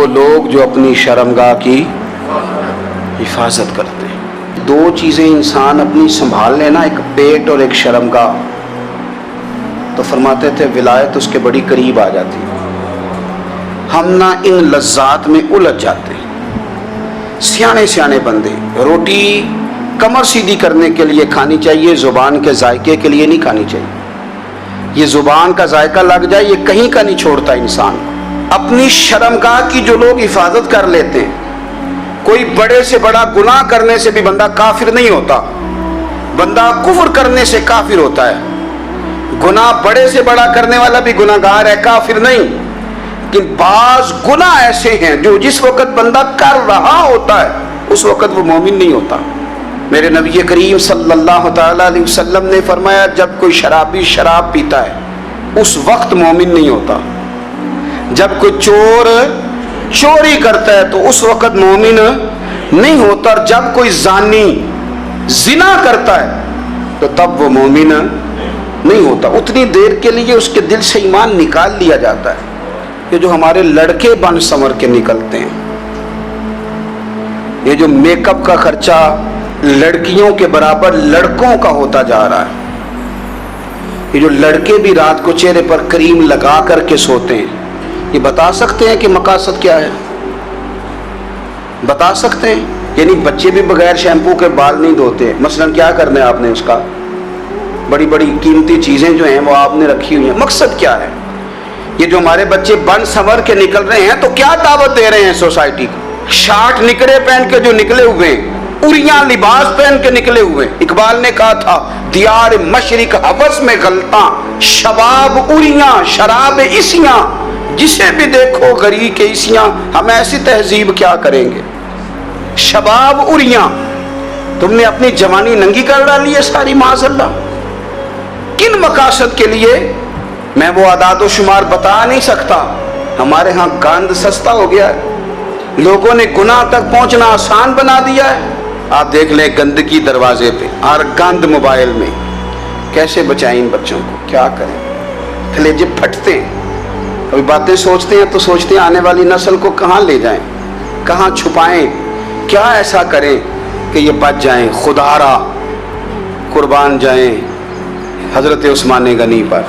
وہ لوگ جو اپنی شرمگاہ کی حفاظت کرتے ہیں۔ دو چیزیں انسان اپنی سنبھال لینا، ایک پیٹ اور ایک شرمگاہ، تو فرماتے تھے ولایت اس کے بڑی قریب آ جاتی ہے۔ ہم نہ ان لذات میں الجھ جاتے ہیں۔ سیانے سیانے بندے روٹی کمر سیدھی کرنے کے لیے کھانی چاہیے، زبان کے ذائقے کے لیے نہیں کھانی چاہیے۔ یہ زبان کا ذائقہ لگ جائے یہ کہیں کا نہیں چھوڑتا انسان۔ اپنی شرمگاہ کی جو لوگ حفاظت کر لیتے ہیں، کوئی بڑے سے بڑا گناہ کرنے سے بھی بندہ کافر نہیں ہوتا، بندہ کفر کرنے سے کافر ہوتا ہے۔ گناہ بڑے سے بڑا کرنے والا بھی گناہ گار ہے، کافر نہیں۔ لیکن بعض گناہ ایسے ہیں جو جس وقت بندہ کر رہا ہوتا ہے اس وقت وہ مومن نہیں ہوتا۔ میرے نبی کریم صلی اللہ تعالیٰ علیہ وسلم نے فرمایا جب کوئی شرابی شراب پیتا ہے اس وقت مومن نہیں ہوتا، جب کوئی چور چوری کرتا ہے تو اس وقت مومن نہیں ہوتا، اور جب کوئی زانی زنا کرتا ہے تو تب وہ مومن نہیں ہوتا۔ اتنی دیر کے لیے اس کے دل سے ایمان نکال لیا جاتا ہے۔ یہ جو ہمارے لڑکے بن سنور کے نکلتے ہیں، یہ جو میک اپ کا خرچہ لڑکیوں کے برابر لڑکوں کا ہوتا جا رہا ہے، یہ جو لڑکے بھی رات کو چہرے پر کریم لگا کر کے سوتے ہیں، یہ بتا سکتے ہیں کہ مقاصد کیا ہے؟ بتا سکتے ہیں؟ یعنی بچے بھی بغیر شیمپو کے بال نہیں دھوتے، مثلا کیا کرنا ہے آپ نے اس کا؟ بڑی بڑی قیمتی چیزیں جو ہیں وہ آپ نے رکھی ہوئی ہیں، مقصد کیا ہے؟ یہ جو ہمارے بچے بن سنور کے نکل رہے ہیں تو کیا دعوت دے رہے ہیں سوسائٹی کو؟ شارٹ نکرے پہن کے جو نکلے ہوئے ہیں، اریاں لباس پہن کے نکلے ہوئے ہیں۔ اقبال نے کہا تھا دیار مشرق حوث میں غلطاں، شباب اریاں شراب اسیاں، جسے بھی دیکھو غری کے اسیاں۔ ہم ایسی تہذیب کیا کریں گے؟ شباب اریاں، تم نے اپنی جوانی ننگی کر ڈالی ہے ساری، معاذ اللہ۔ کن مقاصد کے لیے میں وہ اعداد و شمار بتا نہیں سکتا۔ ہمارے ہاں گند سستا ہو گیا ہے، لوگوں نے گناہ تک پہنچنا آسان بنا دیا ہے۔ آپ دیکھ لیں گندگی دروازے پہ اور گند موبائل میں، کیسے بچائیں ان بچوں کو؟ کیا کریں؟ کلیجے پھٹتے ہیں۔ کبھی باتیں سوچتے ہیں تو سوچتے ہیں آنے والی نسل کو کہاں لے جائیں، کہاں چھپائیں، کیا ایسا کریں کہ یہ بچ جائیں، خدا را قربان جائیں حضرت عثمان غنی پر۔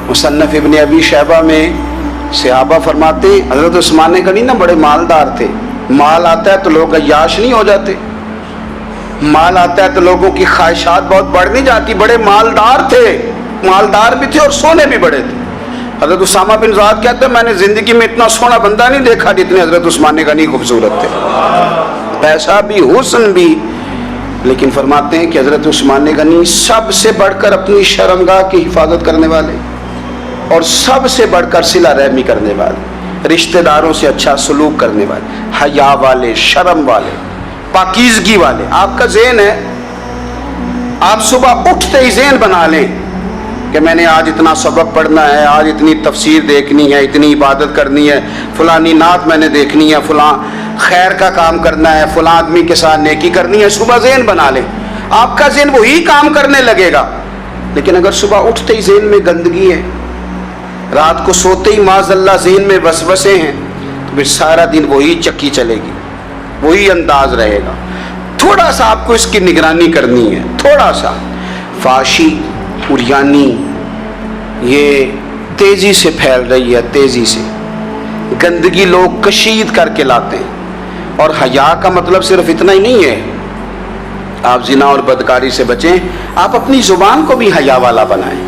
مصنف ابن ابی شیبہ میں صحابہ فرماتے حضرت عثمان غنی نا بڑے مالدار تھے۔ مال آتا ہے تو لوگ عیاش نہیں ہو جاتے، مال آتا ہے تو لوگوں کی خواہشات بہت بڑھ نہیں جاتی۔ بڑے مالدار تھے، مالدار بھی تھے اور سونے بھی بڑے تھے۔ حضرت اسامہ بن زید کہتے ہیں میں نے زندگی میں اتنا سونا بندہ نہیں دیکھا جتنے حضرت عثمان غنی خوبصورت تھے، پیسہ بھی حسن بھی۔ لیکن فرماتے ہیں کہ حضرت عثمان غنی سب سے بڑھ کر اپنی شرمگاہ کی حفاظت کرنے والے اور سب سے بڑھ کر صلہ رحمی کرنے والے، رشتہ داروں سے اچھا سلوک کرنے والے، حیا والے، شرم والے، پاکیزگی والے۔ آپ کا ذہن ہے، آپ صبح اٹھتے ہی ذہن بنا لیں کہ میں نے آج اتنا سبق پڑھنا ہے، آج اتنی تفسیر دیکھنی ہے، اتنی عبادت کرنی ہے، فلانی نعت میں نے دیکھنی ہے، فلاں خیر کا کام کرنا ہے، فلاں آدمی کے ساتھ نیکی کرنی ہے۔ صبح ذہن بنا لیں، آپ کا ذہن وہی کام کرنے لگے گا۔ لیکن اگر صبح اٹھتے ہی ذہن میں گندگی ہے، رات کو سوتے ہی معاذ اللہ ذہن میں وسوسے ہیں، تو پھر سارا دن وہی چکی چلے گی، وہی انداز رہے گا۔ تھوڑا سا آپ کو اس کی نگرانی کرنی ہے، تھوڑا سا۔ فحاشی، عریانی یہ تیزی سے پھیل رہی ہے، تیزی سے گندگی لوگ کشید کر کے لاتے ہیں۔ اور حیا کا مطلب صرف اتنا ہی نہیں ہے آپ زنا اور بدکاری سے بچیں، آپ اپنی زبان کو بھی حیا والا بنائیں۔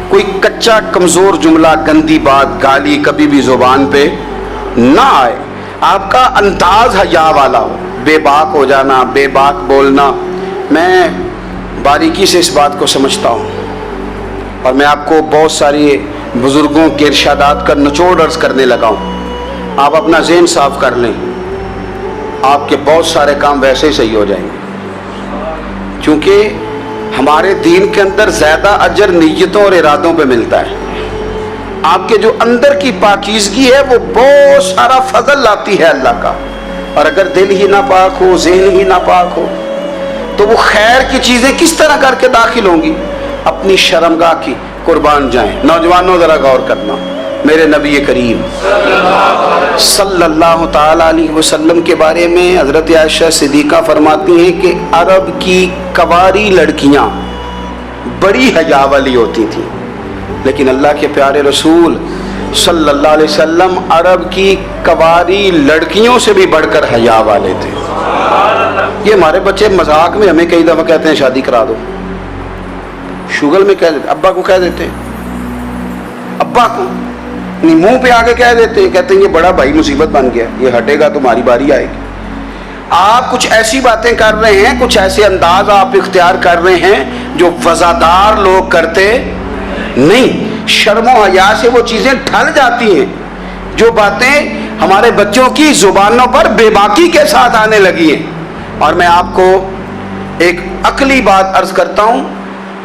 کوئی کچا کمزور جملہ، گندی بات، گالی کبھی بھی زبان پہ نہ آئے، آپ کا انداز حیا والا ہو۔ بے باک ہو جانا، بے باک بولنا، میں باریکی سے اس بات کو سمجھتا ہوں اور میں آپ کو بہت ساری بزرگوں کے ارشادات کا نچوڑ عرض کرنے لگا ہوں۔ آپ اپنا ذہن صاف کر لیں، آپ کے بہت سارے کام ویسے ہی صحیح ہو جائیں گے، کیونکہ ہمارے دین کے اندر زیادہ اجر نیتوں اور ارادوں پہ ملتا ہے۔ آپ کے جو اندر کی پاکیزگی ہے وہ بہت سارا فضل لاتی ہے اللہ کا، اور اگر دل ہی نہ پاک ہو، ذہن ہی نہ پاک ہو، تو وہ خیر کی چیزیں کس طرح کر کے داخل ہوں گی؟ اپنی شرمگاہ کی قربان جائیں۔ نوجوانوں ذرا غور کرنا، میرے نبی کریم صلی اللہ تعالی علیہ وسلم کے بارے میں حضرت عائشہ صدیقہ فرماتی ہیں کہ عرب کی کنواری لڑکیاں بڑی حیا والی ہوتی تھیں، لیکن اللہ کے پیارے رسول صلی اللہ علیہ وسلم عرب کی کنواری لڑکیوں سے بھی بڑھ کر حیا والے تھے۔ یہ ہمارے بچے مذاق میں ہمیں کئی دفعہ کہتے ہیں شادی کرا دو، شوگل میں کہہ دیتے، ابا کو کہہ دیتے ہیں، ابا کو منہ پہ آگے کہہ دیتے ہیں، کہتے ہیں یہ بڑا بھائی مصیبت بن گیا، یہ ہٹے گا تمہاری باری آئے گی۔ آپ کچھ ایسی باتیں کر رہے ہیں، کچھ ایسے انداز آپ اختیار کر رہے ہیں جو وفادار لوگ کرتے نہیں۔ شرم و حیا سے وہ چیزیں ڈھل جاتی ہیں جو باتیں ہمارے بچوں کی زبانوں پر بے باکی کے ساتھ آنے لگی ہیں۔ اور میں آپ کو ایک عقلی بات عرض کرتا ہوں،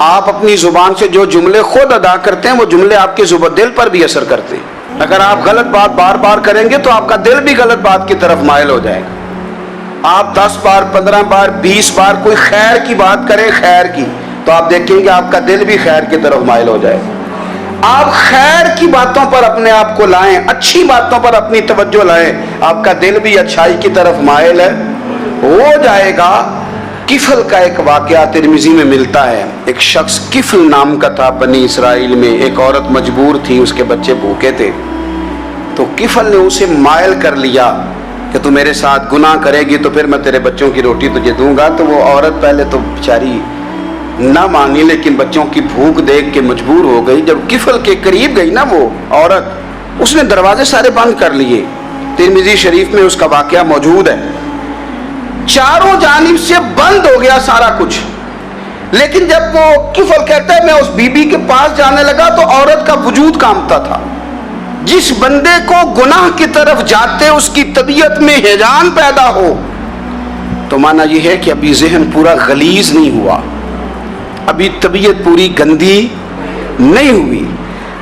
آپ اپنی زبان سے جو جملے خود ادا کرتے ہیں وہ جملے آپ کے دل پر بھی اثر کرتے ہیں۔ اگر آپ غلط بات بار بار کریں گے تو آپ کا دل بھی غلط بات کی طرف مائل ہو جائے گا۔ آپ 10 بار 15 بار 20 بار کوئی خیر کی بات کریں، خیر کی، تو آپ دیکھیں گے آپ کا دل بھی خیر کی طرف مائل ہو جائے گا۔ آپ خیر کی باتوں پر اپنے آپ کو لائیں، اچھی باتوں پر اپنی توجہ لائیں، آپ کا دل بھی اچھائی کی طرف مائل ہو جائے گا۔ کفل کا ایک واقعہ ترمذی میں ملتا ہے۔ ایک شخص کفل نام کا تھا بنی اسرائیل میں، ایک عورت مجبور تھی، اس کے بچے بھوکے تھے، تو کفل نے اسے مائل کر لیا کہ تو میرے ساتھ گناہ کرے گی تو پھر میں تیرے بچوں کی روٹی تجھے دوں گا۔ تو وہ عورت پہلے تو بیچاری نہ مانی، لیکن بچوں کی بھوک دیکھ کے مجبور ہو گئی۔ جب کفل کے قریب گئی نا وہ عورت، اس نے دروازے سارے بند کر لیے۔ ترمذی شریف میں اس کا واقعہ موجود ہے۔ چاروں جانب سے بند ہو گیا سارا کچھ، لیکن جب وہ کفل کہتا ہے میں اس بی بی کے پاس جانے لگا تو عورت کا وجود کانپتا تھا۔ جس بندے کو گناہ کی طرف جاتے اس کی طبیعت میں ہیجان پیدا ہو تو مانا یہ ہے کہ ابھی ذہن پورا غلیظ نہیں ہوا، ابھی طبیعت پوری گندی نہیں ہوئی،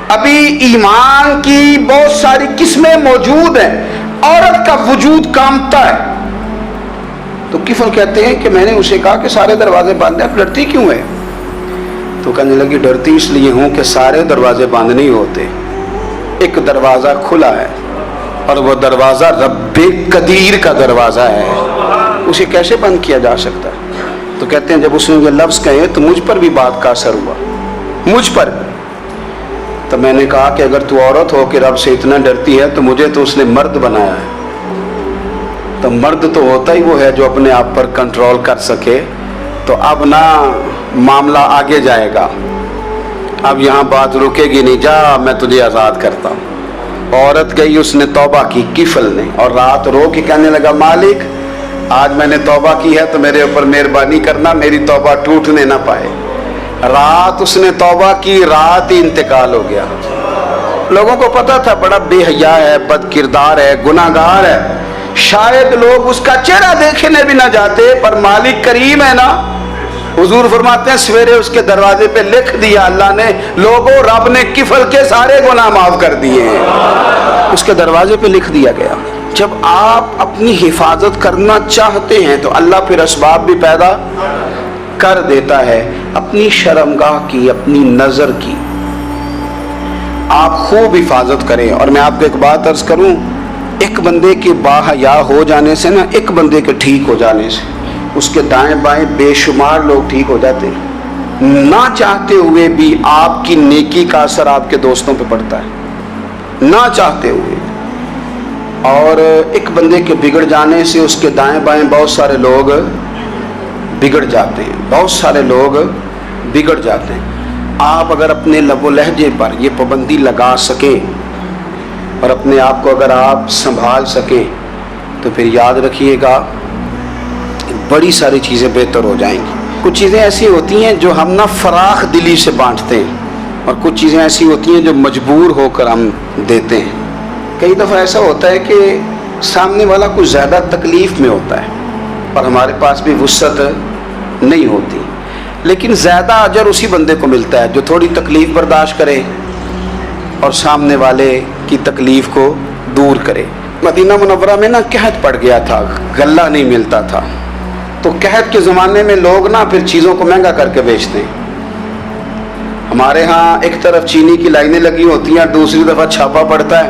ابھی ایمان کی بہت ساری قسمیں موجود ہیں، عورت کا وجود کانپتا ہے۔ تو کفل کہتے ہیں کہ میں نے اسے کہا کہ سارے دروازے بند ہیں، ڈرتی کیوں ہے؟ تو کہنے لگی ڈرتی اس لیے ہوں کہ سارے دروازے بند نہیں ہوتے، ایک دروازہ کھلا ہے اور وہ دروازہ رب قدیر کا دروازہ ہے، اسے کیسے بند کیا جا سکتا ہے؟ تو کہتے ہیں جب اس نے یہ لفظ کہے تو مجھ پر بھی بات کا اثر ہوا، مجھ پر۔ تو میں نے کہا کہ اگر تو عورت ہو کہ رب سے اتنا ڈرتی ہے تو مجھے تو اس نے مرد بنایا ہے، تو مرد تو ہوتا ہی وہ ہے جو اپنے آپ پر کنٹرول کر سکے۔ تو اب نہ معاملہ آگے جائے گا، اب یہاں بات رکے گی نہیں، جا میں تجھے آزاد کرتا ہوں۔ عورت گئی، اس نے توبہ کی کفل نے، اور رات رو کے کہنے لگا مالک آج میں نے توبہ کی ہے تو میرے اوپر مہربانی کرنا، میری توبہ ٹوٹنے نہ پائے۔ رات اس نے توبہ کی، رات ہی انتقال ہو گیا۔ لوگوں کو پتا تھا بڑا بے حیا ہے، بد کردار ہے، گناہ گار ہے، شاید لوگ اس کا چہرہ دیکھنے بھی نہ جاتے، پر مالک کریم ہے نا۔ حضور فرماتے ہیں سویرے اس کے دروازے پہ لکھ دیا اللہ نے، لوگوں رب نے کفل کے سارے گناہ معاف کر دیے ہیں، اس کے دروازے پہ لکھ دیا گیا۔ جب آپ اپنی حفاظت کرنا چاہتے ہیں تو اللہ پھر اسباب بھی پیدا کر دیتا ہے۔ اپنی شرمگاہ کی، اپنی نظر کی آپ خوب حفاظت کریں۔ اور میں آپ کو ایک بات عرض کروں، ایک بندے کے باحیا ہو جانے سے نا، ایک بندے کے ٹھیک ہو جانے سے اس کے دائیں بائیں بے شمار لوگ ٹھیک ہو جاتے ہیں۔ نہ چاہتے ہوئے بھی آپ کی نیکی کا اثر آپ کے دوستوں پہ پڑتا ہے، نہ چاہتے ہوئے۔ اور ایک بندے کے بگڑ جانے سے اس کے دائیں بائیں بہت سارے لوگ بگڑ جاتے ہیں، بہت سارے لوگ بگڑ جاتے ہیں۔ آپ اگر اپنے لب و لہجے پر یہ پابندی لگا سکیں اور اپنے آپ کو اگر آپ سنبھال سکیں تو پھر یاد رکھیے گا بڑی ساری چیزیں بہتر ہو جائیں گی۔ کچھ چیزیں ایسی ہوتی ہیں جو ہم نہ فراخ دلی سے بانٹتے ہیں، اور کچھ چیزیں ایسی ہوتی ہیں جو مجبور ہو کر ہم دیتے ہیں۔ کئی دفعہ ایسا ہوتا ہے کہ سامنے والا کچھ زیادہ تکلیف میں ہوتا ہے اور ہمارے پاس بھی وسعت نہیں ہوتی، لیکن زیادہ اجر اسی بندے کو ملتا ہے جو تھوڑی تکلیف برداشت کرے اور سامنے والے کی تکلیف کو دور کرے۔ مدینہ منورہ میں نا قحط پڑ گیا تھا، غلہ نہیں ملتا تھا، تو قحط کے زمانے میں لوگ نا پھر چیزوں کو مہنگا کر کے بیچتے ہیں۔ ہمارے ہاں ایک طرف چینی کی لائنیں لگی ہوتی ہیں، دوسری طرف چھاپا پڑتا ہے،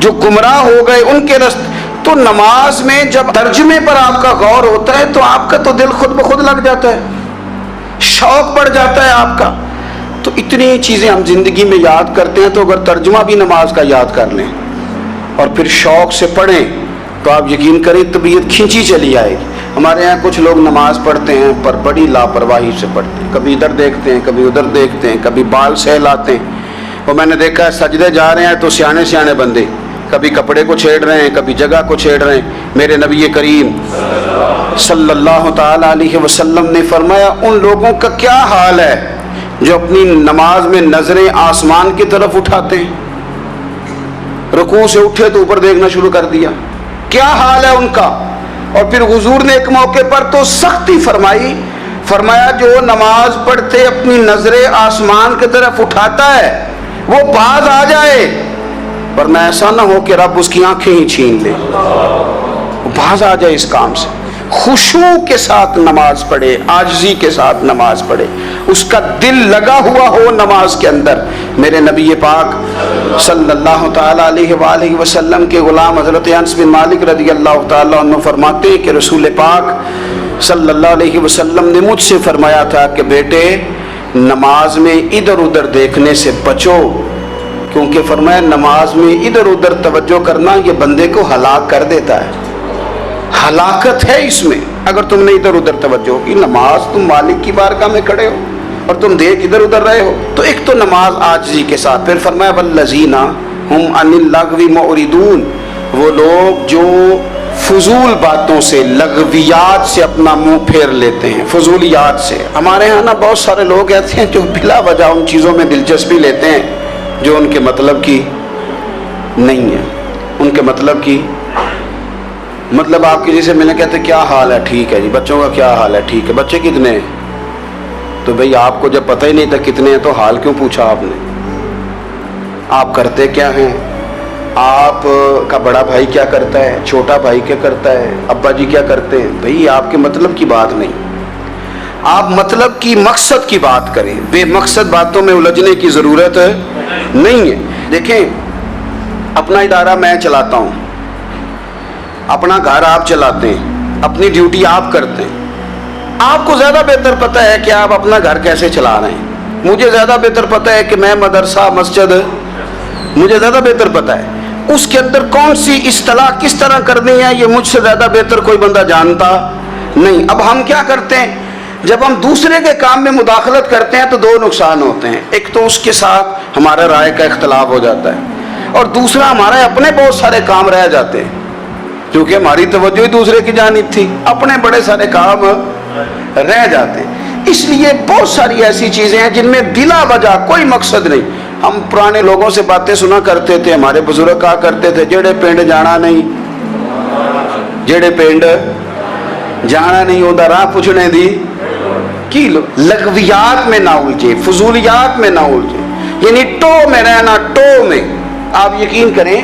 جو گمراہ ہو گئے ان کے راستے. تو نماز میں جب ترجمے پر آپ کا غور ہوتا ہے تو آپ کا تو دل خود بخود لگ جاتا ہے, شوق بڑھ جاتا ہے آپ کا. تو اتنی چیزیں ہم زندگی میں یاد کرتے ہیں, تو اگر ترجمہ بھی نماز کا یاد کر لیں اور پھر شوق سے پڑھیں تو آپ یقین کریں طبیعت کھینچی چلی آئے گی. ہمارے یہاں کچھ لوگ نماز پڑھتے ہیں پر بڑی لاپرواہی سے پڑھتے ہیں, کبھی ادھر دیکھتے ہیں, کبھی ادھر دیکھتے ہیں, کبھی بال سہلاتے ہیں. وہ میں نے دیکھا ہے سجدے جا رہے ہیں تو سیانے سیانے بندے کبھی کپڑے کو چھیڑ رہے ہیں, کبھی جگہ کو چھیڑ رہے ہیں. میرے نبی کریم صلی اللہ تعالی علیہ وسلم نے فرمایا ان لوگوں کا کیا حال ہے جو اپنی نماز میں نظریں آسمان کی طرف اٹھاتے ہیں, رکوع سے اٹھے تو اوپر دیکھنا شروع کر دیا, کیا حال ہے ان کا. اور پھر حضور نے ایک موقع پر تو سختی فرمائی, فرمایا جو نماز پڑھتے اپنی نظریں آسمان کی طرف اٹھاتا ہے وہ باز آ جائے, ورنہ ایسا نہ ہو کہ رب اس کی آنکھیں ہی چھین لے, باز آ جائے اس کام سے. خشوع کے ساتھ نماز پڑھے, عاجزی کے ساتھ نماز پڑھے, اس کا دل لگا ہوا ہو نماز کے اندر. میرے نبی پاک صلی اللہ تعالی علیہ وآلہ وسلم کے غلام حضرت انس بن مالک رضی اللہ تعالی عنہ فرماتے ہیں کہ رسول پاک صلی اللہ علیہ وسلم نے مجھ سے فرمایا تھا کہ بیٹے نماز میں ادھر ادھر دیکھنے سے بچو, کیونکہ فرمایا نماز میں ادھر ادھر توجہ کرنا یہ بندے کو ہلاک کر دیتا ہے, ہلاکت ہے اس میں. اگر تم نے ادھر ادھر توجہ کی, نماز تم مالک کی بارگاہ میں کھڑے ہو اور تم دیکھ ادھر ادھر رہے ہو. تو ایک تو نماز عاجزی کے ساتھ. پھر فرمایا والذین ہم عن اللغو معرضون, وہ لوگ جو فضول باتوں سے, لغویات سے اپنا منہ پھیر لیتے ہیں, فضولیات سے. ہمارے ہاں نا بہت سارے لوگ ایسے ہیں جو بلا وجہ ان چیزوں میں دلچسپی لیتے ہیں جو ان کے مطلب کی نہیں ہے, ان کے مطلب کی مطلب آپ کسی سے ملنے کہتے کیا حال ہے, ٹھیک ہے جی. بچوں کا کیا حال ہے, ٹھیک ہے. بچے کتنے ہیں؟ تو بھئی آپ کو جب پتہ ہی نہیں تھا کتنے ہیں تو حال کیوں پوچھا آپ نے؟ آپ کرتے کیا ہیں, آپ کا بڑا بھائی کیا کرتا ہے, چھوٹا بھائی کیا کرتا ہے, ابا جی کیا کرتے ہیں. بھئی آپ کے مطلب کی بات نہیں, آپ مطلب کی مقصد کی بات کریں, بے مقصد باتوں میں الجھنے کی ضرورت نہیں ہے. دیکھیں اپنا ادارہ میں چلاتا ہوں, اپنا گھر آپ چلاتے ہیں, اپنی ڈیوٹی آپ کرتے ہیں. آپ کو زیادہ بہتر پتہ ہے کہ آپ اپنا گھر کیسے چلا رہے ہیں, مجھے زیادہ بہتر پتہ ہے کہ میں مدرسہ مسجد, مجھے زیادہ بہتر پتہ ہے اس کے اندر کون سی اصطلاح کس طرح کرنی ہے, یہ مجھ سے زیادہ بہتر کوئی بندہ جانتا نہیں. اب ہم کیا کرتے ہیں, جب ہم دوسرے کے کام میں مداخلت کرتے ہیں تو دو نقصان ہوتے ہیں. ایک تو اس کے ساتھ ہمارا رائے کا اختلاف ہو جاتا ہے, اور دوسرا ہمارے اپنے بہت سارے کام رہ جاتے ہیں کیونکہ ہماری توجہ ہی دوسرے کی جانب تھی, اپنے بڑے سارے کام رہ جاتے ہیں. اس لیے بہت ساری ایسی چیزیں ہیں جن میں بلا وجہ کوئی مقصد نہیں. ہم پرانے لوگوں سے باتیں سنا کرتے تھے, ہمارے بزرگ کہا کرتے تھے جڑے پنڈ جانا نہیں, جڑے پنڈ جانا نہیں ہوتا راہ پوچھنے دی کی. لغویات میں نہ الجھے, فضولیات میں نہ الجھے, یعنی ٹو میں رہنا, ٹو میں. آپ یقین کریں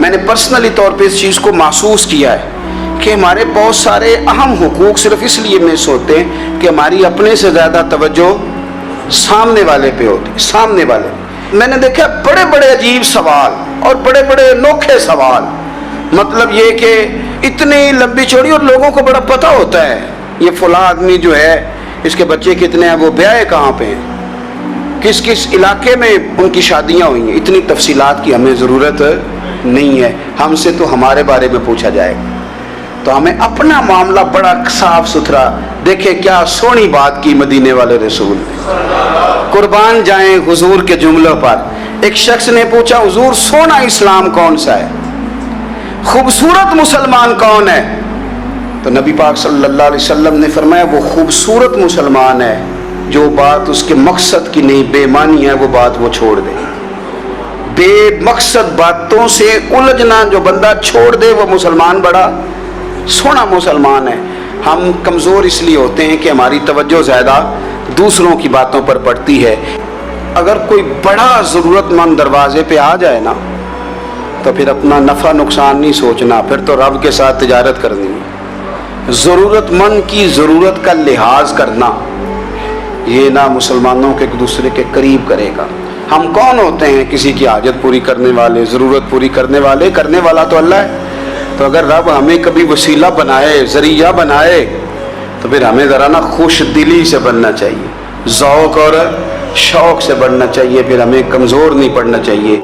میں نے پرسنلی طور پہ اس چیز کو محسوس کیا ہے کہ ہمارے بہت سارے اہم حقوق صرف اس لیے مس ہوتے ہیں کہ ہماری اپنے سے زیادہ توجہ سامنے والے پہ ہوتی, سامنے والے. میں نے دیکھا بڑے بڑے عجیب سوال اور بڑے بڑے انوکھے سوال, مطلب یہ کہ اتنی لمبی چوڑی, اور لوگوں کو بڑا پتہ ہوتا ہے یہ فلاں آدمی جو ہے اس کے بچے کتنے ہیں, وہ بیاہ کہاں پہ ہیں, کس کس علاقے میں ان کی شادیاں ہوئی ہیں. اتنی تفصیلات کی ہمیں ضرورت نہیں ہے. ہم سے تو ہمارے بارے میں پوچھا جائے گا, تو ہمیں اپنا معاملہ بڑا صاف ستھرا. دیکھیں کیا سونی بات کی مدینے والے رسول, قربان جائیں حضور کے جملوں پر. ایک شخص نے پوچھا حضور سونا اسلام کون سا ہے, خوبصورت مسلمان کون ہے؟ تو نبی پاک صلی اللہ علیہ وسلم نے فرمایا وہ خوبصورت مسلمان ہے جو بات اس کے مقصد کی نہیں, بے معنی ہے وہ بات وہ چھوڑ دے. بے مقصد باتوں سے الجھنا جو بندہ چھوڑ دے وہ مسلمان بڑا سونا مسلمان ہے. ہم کمزور اس لیے ہوتے ہیں کہ ہماری توجہ زیادہ دوسروں کی باتوں پر پڑتی ہے. اگر کوئی بڑا ضرورت مند دروازے پہ آ جائے نا تو پھر اپنا نفع نقصان نہیں سوچنا, پھر تو رب کے ساتھ تجارت کرنی ہے. ضرورت مند کی ضرورت کا لحاظ کرنا یہ نہ مسلمانوں کے ایک دوسرے کے قریب کرے گا, ہم کون ہوتے ہیں کسی کی حاجت پوری کرنے والے، ضرورت پوری کرنے والے؟ کرنے والا تو اللہ ہے۔ تو اگر رب ہمیں کبھی وسیلہ بنائے، ذریعہ بنائے، تو پھر ہمیں ذرا نا خوش دلی سے بننا چاہیے، ذوق اور شوق سے بڑھنا چاہیے، پھر ہمیں کمزور نہیں پڑنا چاہیے۔